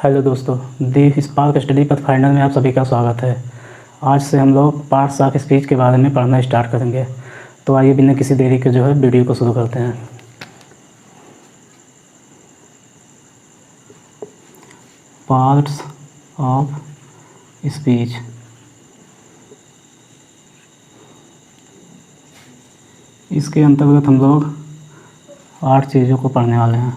Hello दोस्तों, दी spark study पथफाइंडर में आप सभी का स्वागत है। आज से हम लोग पार्ट्स ऑफ स्पीच के बारे में पढ़ना स्टार्ट करेंगे। तो आइए बिना किसी देरी के जो है वीडियो को शुरू करते हैं। Parts of speech. इसके अंतर्गत हम लोग 8 चीज़ों को पढ़ने वाले हैं।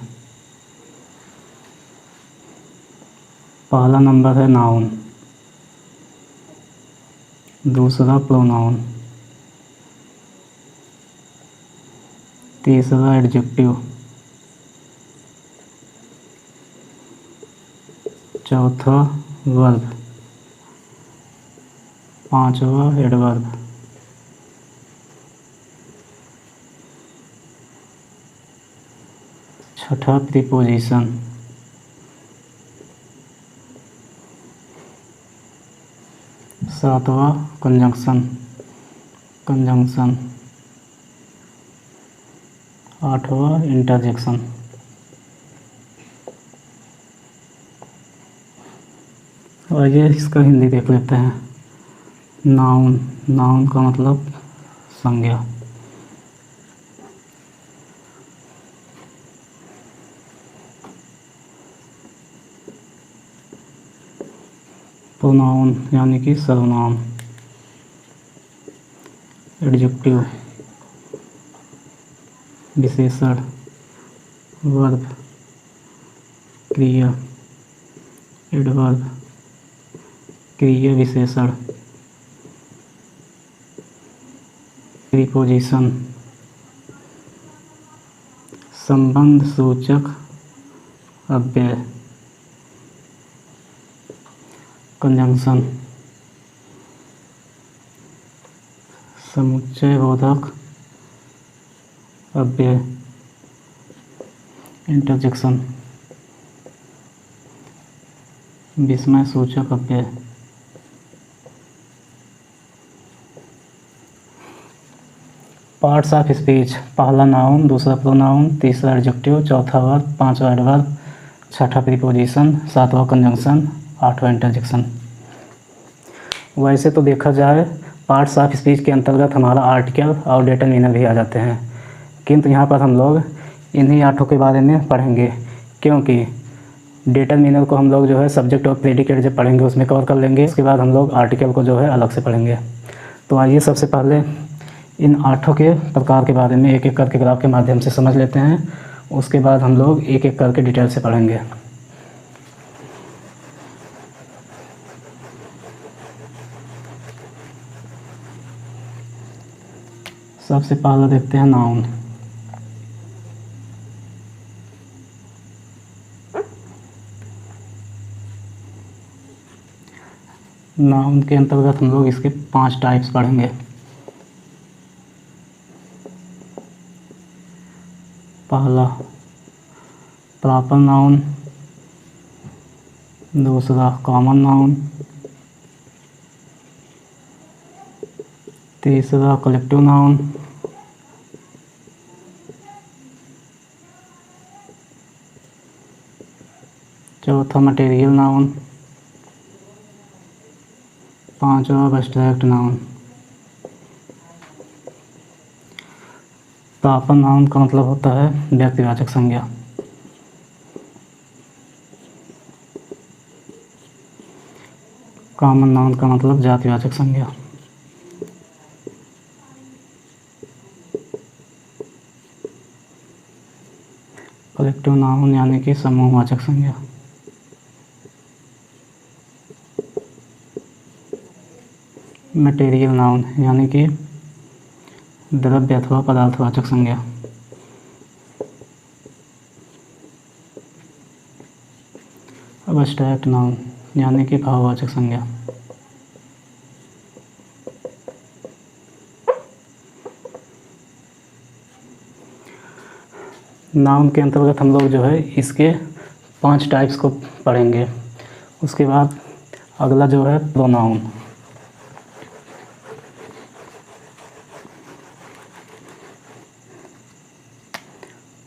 पहला नंबर है नाउन, दूसरा प्रोनाउन, तीसरा एडजेक्टिव, चौथा वर्ब, पांचवा एडवर्ब, छठा प्रीपोजिशन, सातवां कंजंक्शन, आठवां इंटरजेक्शन। आइए इसका हिंदी देख लेते हैं। नाउन का मतलब संज्ञा। प्रोनाउन यानी कि सर्वनाम। एडजेक्टिव विशेषण। वर्ब क्रिया। एडवर्ब क्रिया विशेषण। प्रीपोजिशन संबंध सूचक अव्यय। कंजंक्शन समुच्चय बोधक अव्यय। इंटरजेक्शन विस्मय सूचक अव्यय। Parts of speech. पहला नाउन, दूसरा प्रोनाउन, तीसरा एडजेक्टिव, चौथा वर्ब, पांचवा एडवर्ब, छठा प्रीपोजिशन, सातवां कंजंक्शन, आठवां इंटरजेक्शन। वैसे तो देखा जाए पार्ट्स ऑफ स्पीच के अंतर्गत हमारा आर्टिकल और डिटरमिनर भी आ जाते हैं, किंतु यहाँ पर हम लोग इन्हीं 8 के बारे में पढ़ेंगे, क्योंकि डिटरमिनर को हम लोग जो है सब्जेक्ट और प्रेडिकेट जब पढ़ेंगे उसमें कवर कर लेंगे। उसके बाद हम लोग आर्टिकल को जो है अलग से पढ़ेंगे। तो आइए सबसे पहले इन 8 के प्रकार के बारे में एक एक करके ग्राफ के माध्यम से समझ लेते हैं। उसके बाद हम लोग एक एक करके डिटेल से पढ़ेंगे। सबसे पहले देखते हैं नाउन। नाउन के अंतर्गत हम लोग इसके 5 टाइप्स पढ़ेंगे। पहला प्रॉपर नाउन, दूसरा कॉमन नाउन, तीसरा कलेक्टिव नाउन, चौथा मटेरियल नाउन, पांचवा एब्स्ट्रैक्ट नाउन। प्रॉपर नाउन का मतलब होता है व्यक्तिवाचक संज्ञा। कॉमन नाउन का मतलब जातिवाचक संज्ञा। कलेक्टिव नाउन यानी कि समूहवाचक संज्ञा। मटेरियल नाउन यानी कि द्रव्य अथवा पदार्थवाचक संज्ञा। एब्स्ट्रैक्ट नाउन यानी कि भाववाचक संज्ञा। नाउन के अंतर्गत हम लोग जो है इसके 5 टाइप्स को पढ़ेंगे। उसके बाद अगला जो है प्रोनाउन।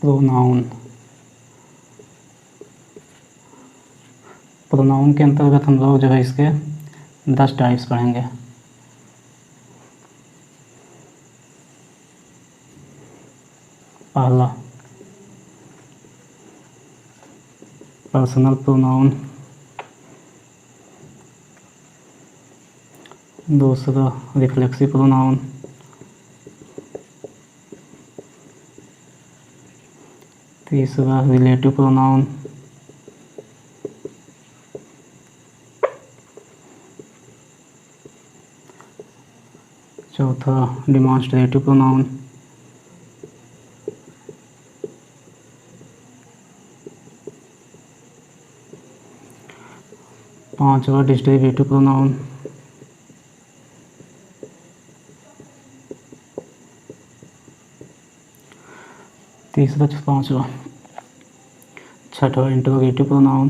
प्रोनाउन प्रोनाउन के अंतर्गत हम लोग जो है इसके 10 टाइप्स पढ़ेंगे। पहला पर्सनल प्रोनाउन, दूसरा रिफ्लेक्सिव प्रोनाउन, तीसरा रिलेटिव प्रोनाउन, चौथा डिमॉन्स्ट्रेटिव प्रोनाउन, पांचवा डिस्ट्रीब्यूटिव प्रोनाउन, तीसरा पांचवा छठवा इंटरोगेटिव प्रोनाउन,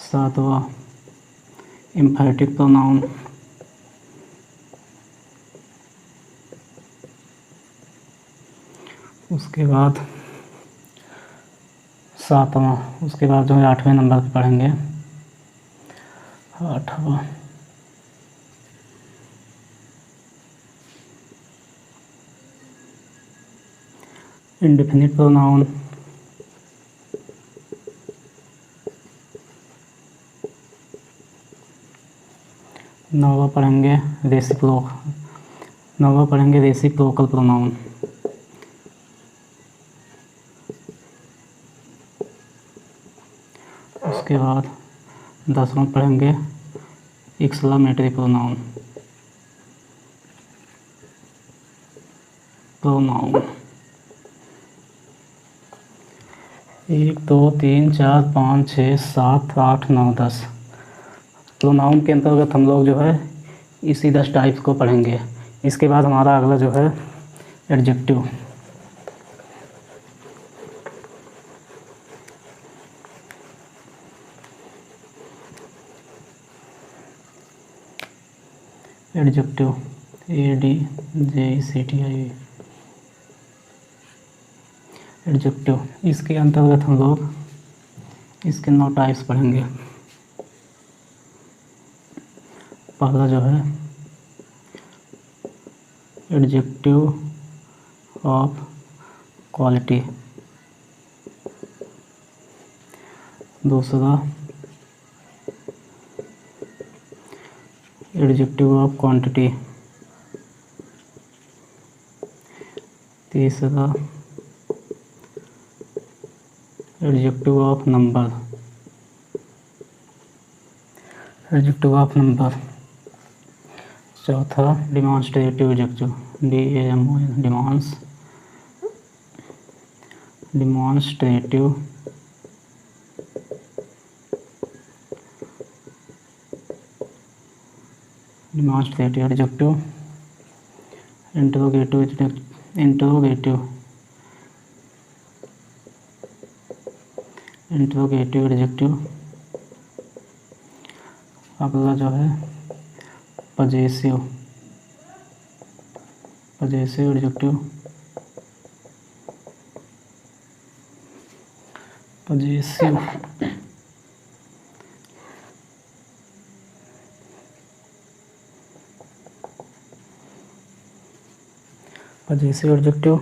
सातवां एम्फैटिक प्रोनाउन, उसके बाद उसके बाद जो है 8वें नंबर पे पढ़ेंगे 8वां इंडेफिनिट प्रोनाउन, 9वां पढ़ेंगे रेसिप्रोकल प्रोनाउन, उसके बाद 10वां पढ़ेंगे एक्सक्लेमेटरी प्रोनाउन। 1 2 3 4 5 6 7 8 9 10 प्रोनाउन के अंतर्गत हम लोग जो है इसी 10 टाइप्स को पढ़ेंगे। इसके बाद हमारा अगला जो है एडजेक्टिव। एडजेक्टिव ADJECTIV एडजेक्टिव, इसके अंतर्गत हम लोग इसके 9 टाइप्स पढ़ेंगे। पहला जो है एडजेक्टिव ऑफ क्वालिटी, दूसरा एडजेक्टिव ऑफ क्वांटिटी, तीसरा एडजेक्टिव ऑफ नंबर, चौथा demonstrative adjective DAMON demonstrative, adjective, interrogative adjective, अगला जो है पजेसिव एडजेक्टिव, पजेसिव एडजेक्टिव,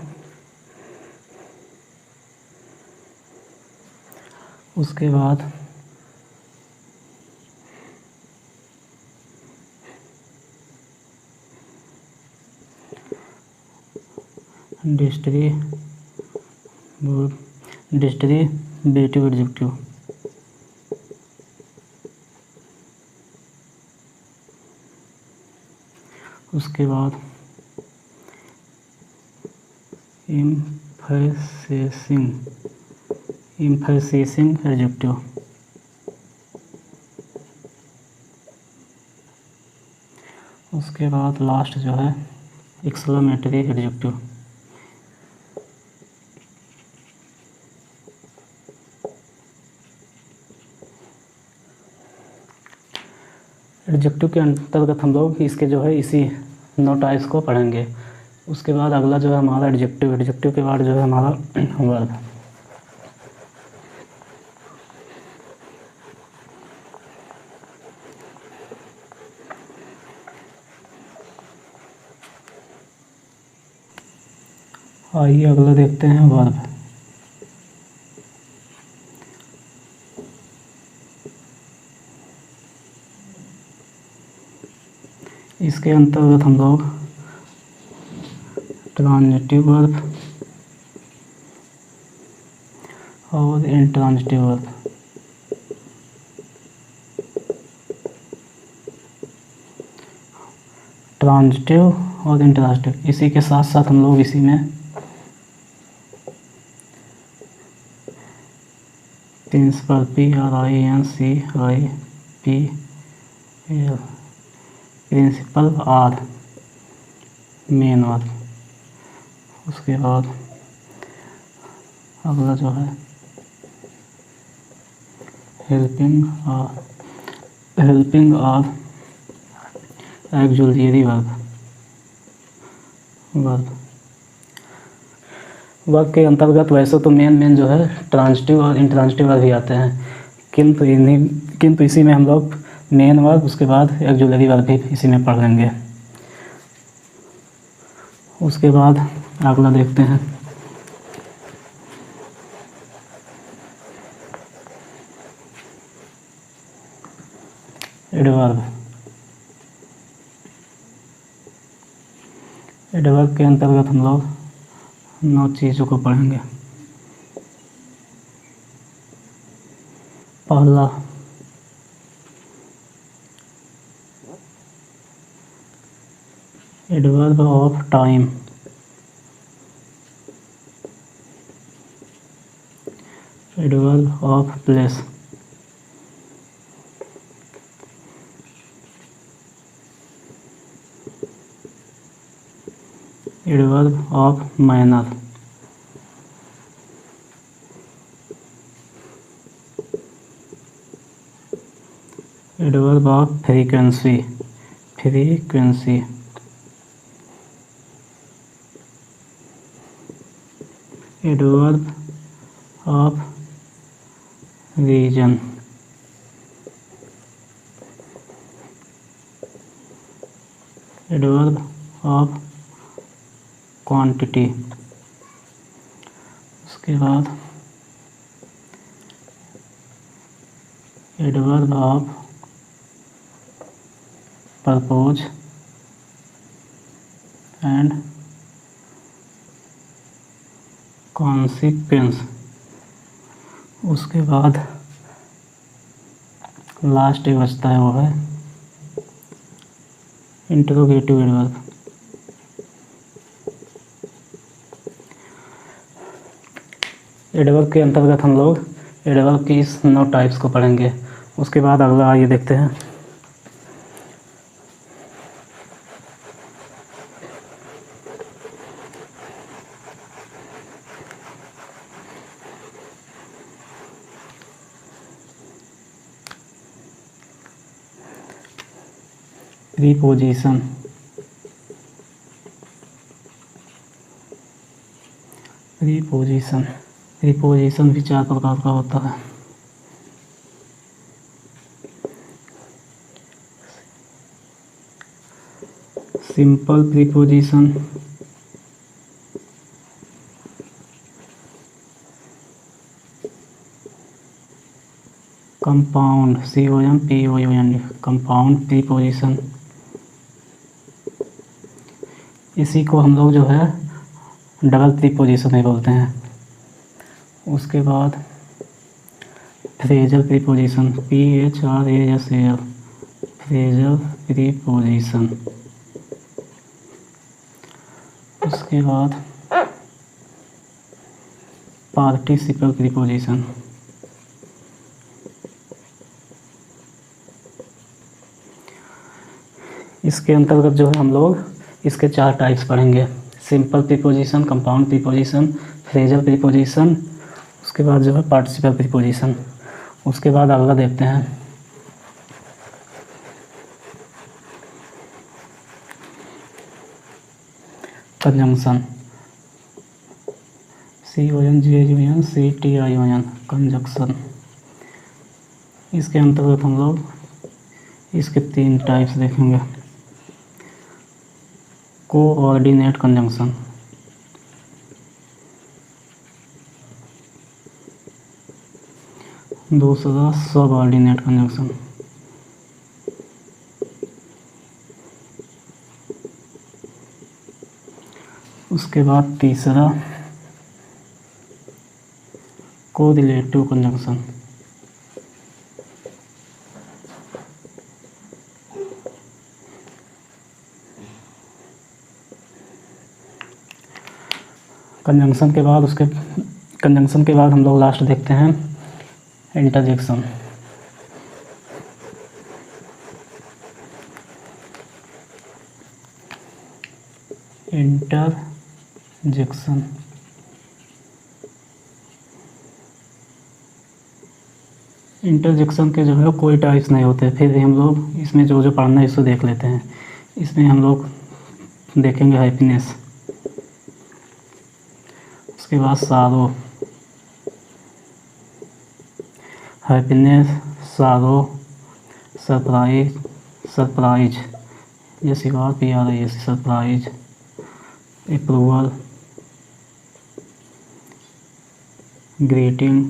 उसके बाद डिस्ट्रीब्यूटिव एडजेक्टिव, उसके बाद एम्फैसिसिंग एडजेक्टिव, उसके बाद लास्ट जो है एक्सक्लेमेटरी एडजेक्टिव। एडजेक्टिव के अंतर्गत हम लोग इसके जो है इसी 9 टाइप्स को पढ़ेंगे। उसके बाद अगला जो है हमारा एडजेक्टिव। एडजेक्टिव के बाद जो है हमारा वर्ब। आइए अगला देखते हैं वर्ब। इसके अंतर्गत हम लोग ट्रांजिटिव वर्ब और इंट्रांजिटिव वर्ब, ट्रांजिटिव और इंट्रांजिटिव, इसी के साथ साथ हम लोग इसी में principal PRINCIPL, principal are main verb. उसके बाद अगला जो है हेल्पिंग आर ऑक्सिलरी वर्ब के अंतर्गत वैसे तो मेन जो है ट्रांजिटिव और इंट्रांजिटिव वर्ब ही आते हैं, किंतु इसी में हम लोग मेन वर्ब, उसके बाद ऑक्सिलरी वर्ब भी इसी में पढ़ लेंगे। उसके बाद अगला देखते हैं एडवर्ब। एडवर्ब के अंतर्गत हम लोग 9 चीज़ों को पढ़ेंगे। पहला adverb of time. Adverb of place. Adverb of manner. Adverb of frequency. Adverb of reason. Adverb of quantity. उसके बाद adverb of purpose and consequence. उसके बाद लास्ट एक बचता है, वो है इंटरोगेटिव एडवर्ब। एडवर्ब के अंतर्गत हम लोग एडवर्ब की इस 9 टाइप्स को पढ़ेंगे। उसके बाद अगला आइए देखते हैं प्रीपोजिशन। प्रीपोजिशन भी 4 प्रकार का होता है। Simple preposition, compound COMPOUND, compound preposition, इसी को हम लोग जो है डबल प्रीपोजिशन में बोलते हैं। उसके बाद phrasal preposition, PHRASAL, phrasal preposition. उसके बाद पार्टिसिपल प्रीपोजिशन। इसके अंतर्गत जो है हम लोग इसके 4 टाइप्स पढ़ेंगे। Simple preposition, compound preposition, phrasal preposition, उसके बाद जो है पार्टिसिपल प्रीपोजिशन। उसके बाद अगला देखते हैं कंजंक्शन, CONJUNCTION कंजंक्शन। इसके अंतर्गत हम लोग इसके 3 टाइप्स देखेंगे। कोऑर्डिनेट कंजंक्शन, दूसरा सबऑर्डिनेट कंजंक्शन, उसके बाद तीसरा कोरिलेटिव कंजंक्शन। कंजंक्शन के बाद हम लोग लास्ट देखते हैं इंटरजेक्शन। इंटरजेक्शन के जो है कोई टाइप्स नहीं होते, फिर भी हम लोग इसमें जो पढ़ना है इसको देख लेते हैं। इसमें हम लोग देखेंगे हैप्पीनेस, उसके बाद सारो, हैप्पीनेस, सारो, सरप्राइज, ये सिवा PRI, surprise, approval, greeting,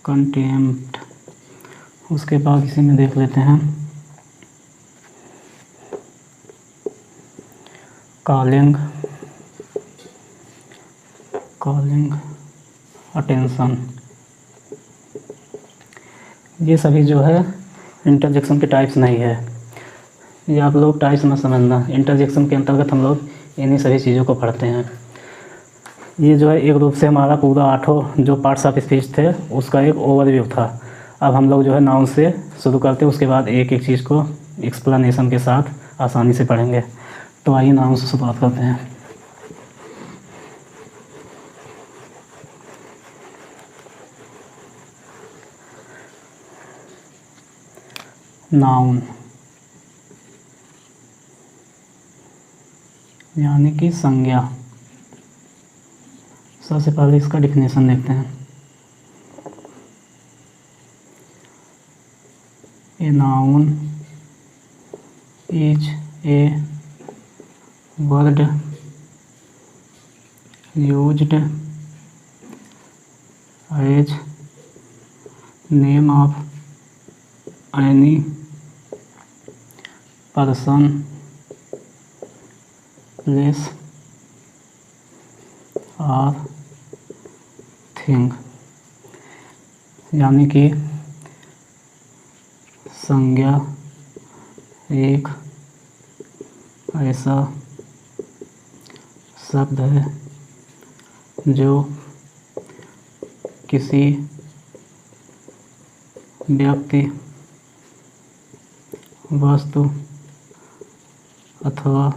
contempt. उसके बाद इसी में देख लेते हैं कॉलिंग, अटेंशन। ये सभी जो है इंटरजेक्शन के टाइप्स नहीं है, ये आप लोग टाइप्स में समझना। इंटरजेक्शन के अंतर्गत हम लोग इन्हीं सभी चीज़ों को पढ़ते हैं। ये जो है एक रूप से हमारा पूरा 8 जो पार्ट्स ऑफ स्पीच थे उसका एक ओवरव्यू था। अब हम लोग जो है नाउन से शुरू करते हैं, उसके बाद एक एक चीज़ को एक्सप्लेनेशन के साथ आसानी से पढ़ेंगे। तो आइए नाउन से शुरुआत करते हैं। नाउन यानी कि संज्ञा। सबसे पहले इसका डिफिनेशन देखते हैं। A noun is a word used as name of any person, place और थिंग। यानी कि संज्ञा एक ऐसा शब्द है जो किसी व्यक्ति, वस्तु अथवा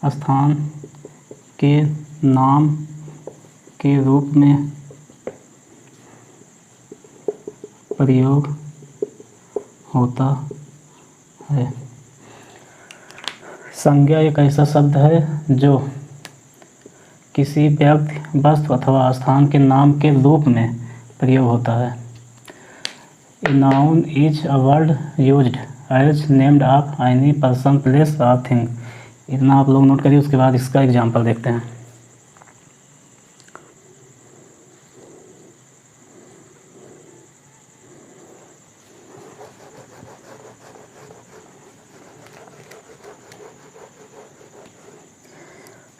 स्थान के नाम के रूप में प्रयोग होता है। संज्ञा एक ऐसा शब्द है जो किसी व्यक्ति, वस्तु अथवा स्थान के नाम के रूप में प्रयोग होता है। A noun is a word used as named of any person, place और थिंग। इतना आप लोग नोट करिए। उसके बाद इसका एग्जाम्पल देखते हैं।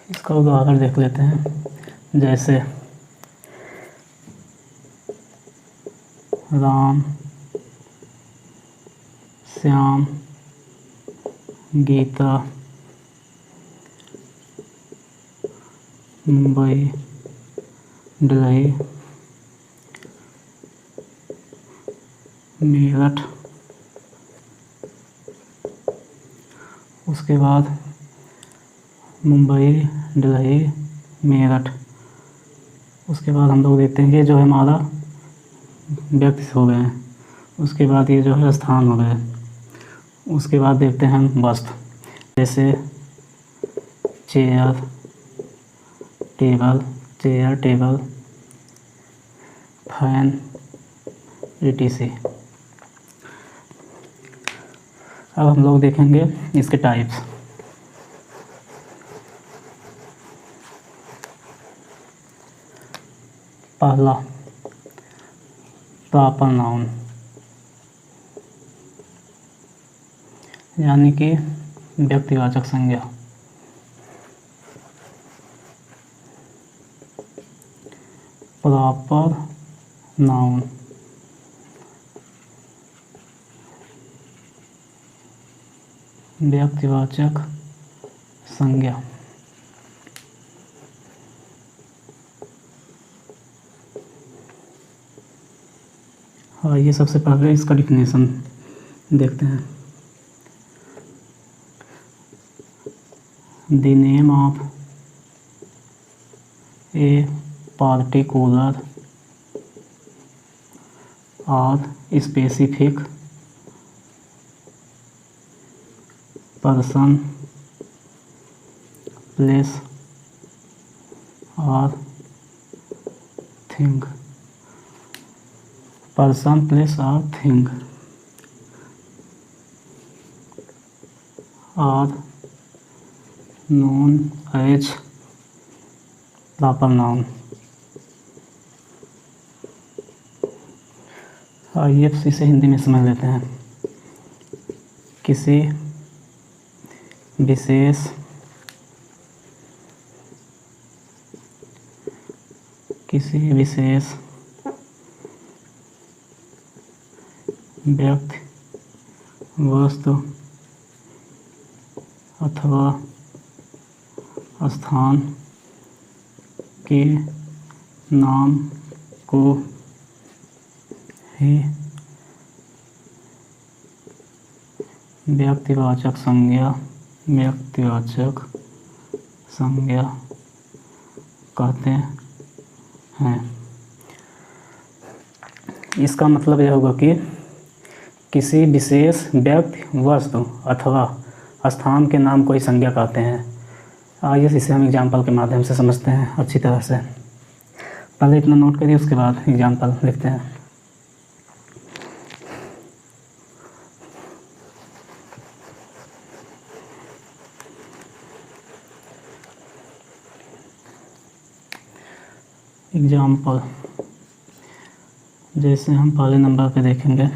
इसका उदाहरण देख लेते हैं। जैसे राम, श्याम, गीता, मुंबई, दिल्ली, मेरठ। उसके बाद मुंबई, दिल्ली, मेरठ। उसके बाद हम लोग देखते हैं कि जो हमारा व्यक्ति हो गए हैं, उसके बाद ये जो है स्थान हो गए। उसके बाद देखते हैं हम वस्तु, जैसे चेयर, टेबल, फैन, etc। अब हम लोग देखेंगे इसके टाइप्स। पहला प्रॉपर नाउन, यानी कि व्यक्तिवाचक संज्ञा। प्रॉपर नाउन, व्यक्तिवाचक संज्ञा। ये सबसे पहले इसका डिफिनेशन देखते हैं। The name of a particular और स्पेसिफिक पर्सन, प्लेस और थिंग। पर्सन, प्लेस और थिंग और नोन एज प्रॉपर नाउन। आइए इसे हिंदी में समझ लेते हैं। किसी विशेष व्यक्ति, वस्तु अथवा स्थान के नाम को ही व्यक्तिवाचक संज्ञा कहते हैं। इसका मतलब यह होगा कि किसी विशेष व्यक्ति, वस्तु अथवा स्थान के नाम को ही संज्ञा कहते हैं। आइए इसे हम एग्जाम्पल के माध्यम से समझते हैं अच्छी तरह से। पहले इतना नोट करिए, उसके बाद एग्जाम्पल लिखते हैं। एग्जाम्पल, जैसे हम पहले नंबर पे देखेंगे,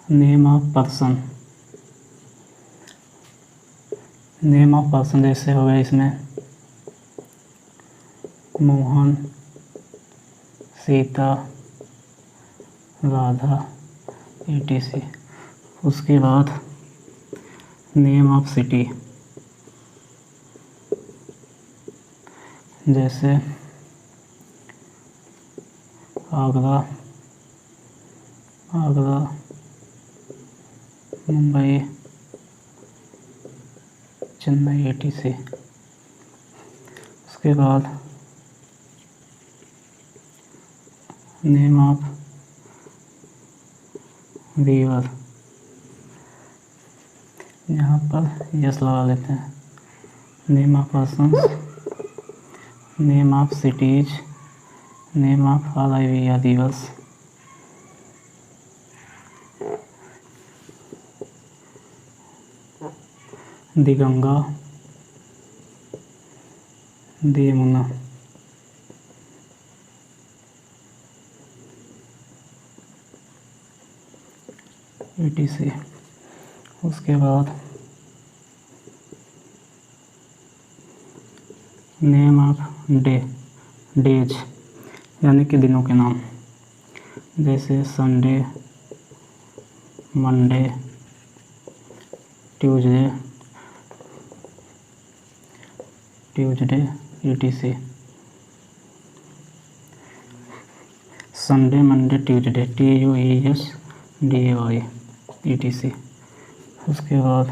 name of person. Name of person जैसे हो गया इसमें मोहन, सीता, राधा, etc। उसके बाद नेम ऑफ सिटी, जैसे आगरा, मुंबई, चेन्नई, etc। उसके बाद नेम ऑफ रिवर, यहाँ पर यस लगा लेते हैं। Name of persons, name of cities, name of reverse. The Ganga, the Yamuna. etc। उसके बाद नेम ऑफ डेज, यानी कि दिनों के नाम, जैसे Sunday, Monday, Tuesday, etc। Sunday, Monday, Tuesday, TUESDAY, etc। उसके बाद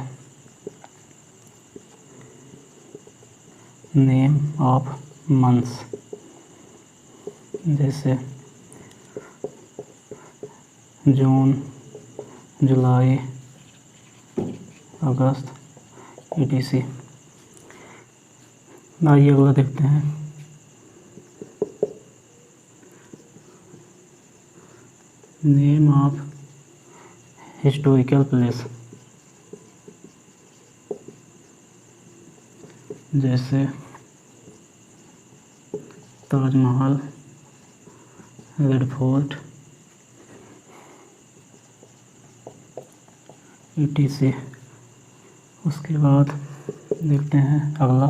नेम ऑफ मंथ्स, जैसे जून, जुलाई, अगस्त, etc। आइए अगला देखते हैं। नेम ऑफ हिस्टोरिकल प्लेस, जैसे ताजमहल, रेड फोर्ट, etc। उसके बाद देखते हैं अगला,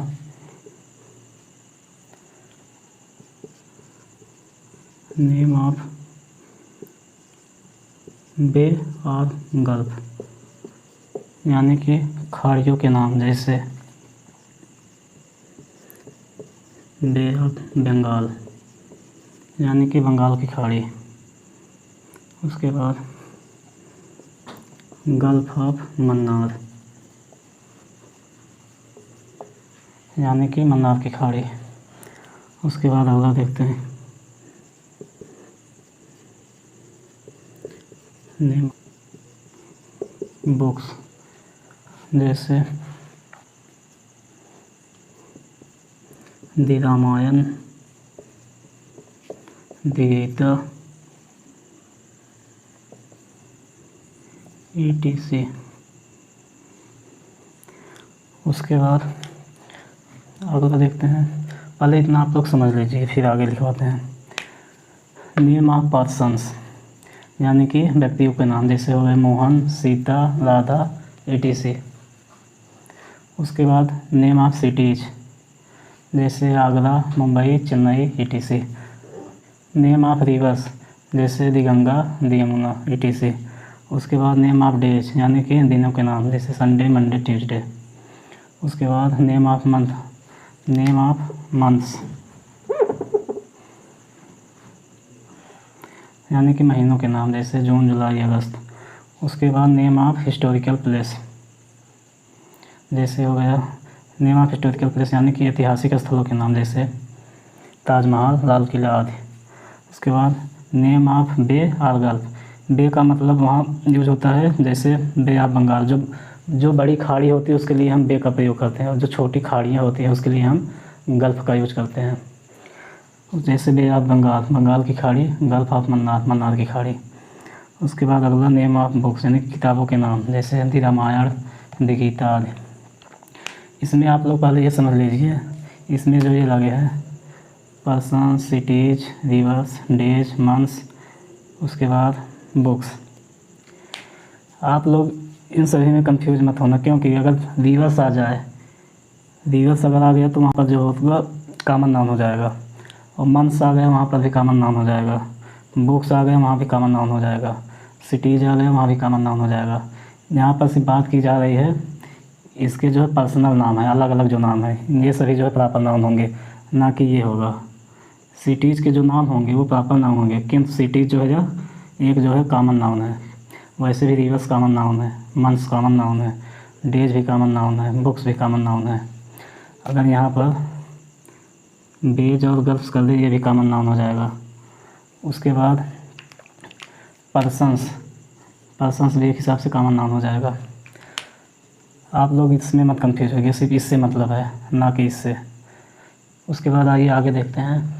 नेम ऑफ बे और गल्फ, यानी कि खाड़ियों के नाम, जैसे बे ऑफ बंगाल, यानी कि बंगाल की खाड़ी। उसके बाद गल्फ ऑफ मन्नार, यानी कि मन्नार की खाड़ी। उसके बाद अगला देखते हैं, नेम बुक्स, जैसे the Ramayan, the Gita, etc। उसके बाद अगला देखते हैं, पहले इतना आप लोग समझ लीजिए फिर आगे लिखवाते हैं। नेम ऑफ पर्सन्स, यानी कि व्यक्तियों के नाम, जैसे हो गए मोहन, सीता, राधा, etc। उसके बाद नेम ऑफ सिटीज, जैसे Agra, Mumbai, Chennai, etc। Name of reverse, जैसे दी गंगा, दी यमुना, etc। उसके बाद नेम ऑफ डेज, यानी कि दिनों के नाम, जैसे संडे, मंडे, ट्यूसडे। उसके बाद name of month, name of months, यानी कि महीनों के नाम, जैसे जून, जुलाई, अगस्त। उसके बाद नेम ऑफ हिस्टोरिकल प्लेस, जैसे हो गया नेम ऑफ हिस्टोरिकल प्लेस, यानी कि ऐतिहासिक स्थलों के नाम, जैसे ताजमहल, लाल किला आदि। उसके बाद नेम ऑफ बे और गल्फ, बे का मतलब वहाँ यूज होता है, जैसे बे ऑफ बंगाल, जो बड़ी खाड़ी होती है उसके लिए हम बे का प्रयोग करते हैं, और जो छोटी खाड़ियाँ होती हैं उसके लिए हम गल्फ का यूज करते हैं। जैसे बे ऑफ बंगाल, बंगाल की खाड़ी, गल्फ ऑफ मन्नार, मन्नार की खाड़ी। उसके बाद अगला नेम ऑफ बुक्स, यानी किताबों के नाम, जैसे द रामायण, द गीता आदि। इसमें आप लोग पहले ये समझ लीजिए, इसमें जो ये लगे हैं person, cities, reverse, days, months, उसके बाद बुक्स, आप लोग इन सभी में कंफ्यूज मत होना, क्योंकि अगर रिवर्स आ जाए, रिवर्स अगर आ गया तो वहाँ पर जो होगा कॉमन नाउन हो जाएगा, और मंथ्स आ गए वहाँ पर भी कॉमन नाउन हो जाएगा, बुक्स आ गए वहाँ भी कॉमन नाउन हो जाएगा, सिटीज आ गए वहाँ भी कॉमन नाउन हो जाएगा। यहाँ पर सिर्फ बात की जा रही है इसके जो है पर्सनल नाम है, अलग अलग जो नाम है, ये सभी जो है प्रॉपर नाउन होंगे, ना कि ये होगा। सिटीज़ के जो नाम होंगे वो प्रॉपर नाउन होंगे, किंतु सिटीज़ जो है एक जो है कॉमन नाउन है। वैसे भी रिवर्स कॉमन नाउन है, मंथ्स कॉमन नाउन है, डेज भी कॉमन नाउन है, बुक्स भी कॉमन नाउन है। अगर यहाँ पर बेज और गर्ल्स कर दे, ये भी कॉमन नाउन हो जाएगा। उसके बाद पर्सन्स, पर्सन्स भी एक हिसाब से कॉमन नाउन हो जाएगा। आप लोग इसमें मत कंफ्यूज होइए, सिर्फ इससे मतलब है, ना कि इससे। उसके बाद आइए आगे देखते हैं।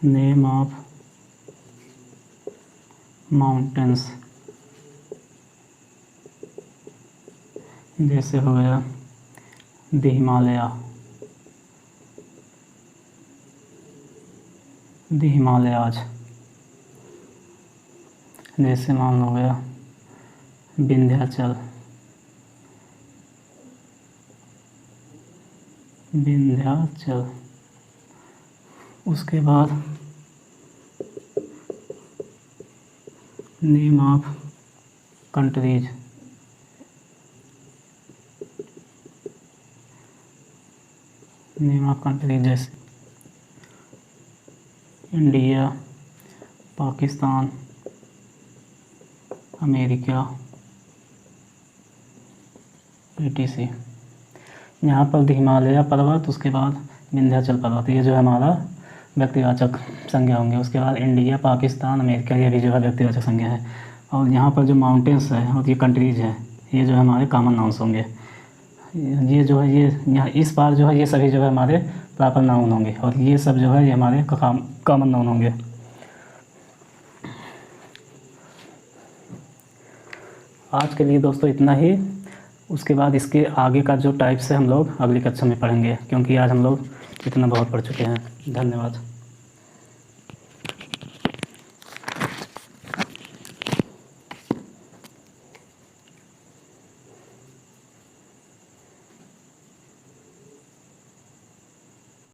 नेम ऑफ माउंटेन्स, जैसे हो गया द हिमालय, द हिमालयाज। जैसे मान लो गया विंध्याचल, विंध्याचल। उसके बाद name of countries, name of countries, जैसे इंडिया, पाकिस्तान, अमेरिका, etc। यहाँ पर हिमालय पर्वत, उसके बाद विंध्याचल पर्वत, ये जो है हमारा व्यक्तिवाचक संज्ञा होंगे। उसके बाद इंडिया, पाकिस्तान, अमेरिका, ये भी जो है व्यक्तिवाचक संज्ञा है। और यहाँ पर जो माउंटेन्स है और ये कंट्रीज़ है, ये जो है हमारे कॉमन नाउन्स होंगे। ये जो है ये यहाँ इस बार जो है ये सभी जो है हमारे प्रॉपर नाउन होंगे, और ये सब जो है ये हमारे कॉमन नाउन होंगे। आज के लिए दोस्तों इतना ही। उसके बाद इसके आगे का जो टाइप्स है हम लोग अगली कक्षा में पढ़ेंगे, क्योंकि आज हम लोग इतना बहुत पढ़ चुके हैं। धन्यवाद।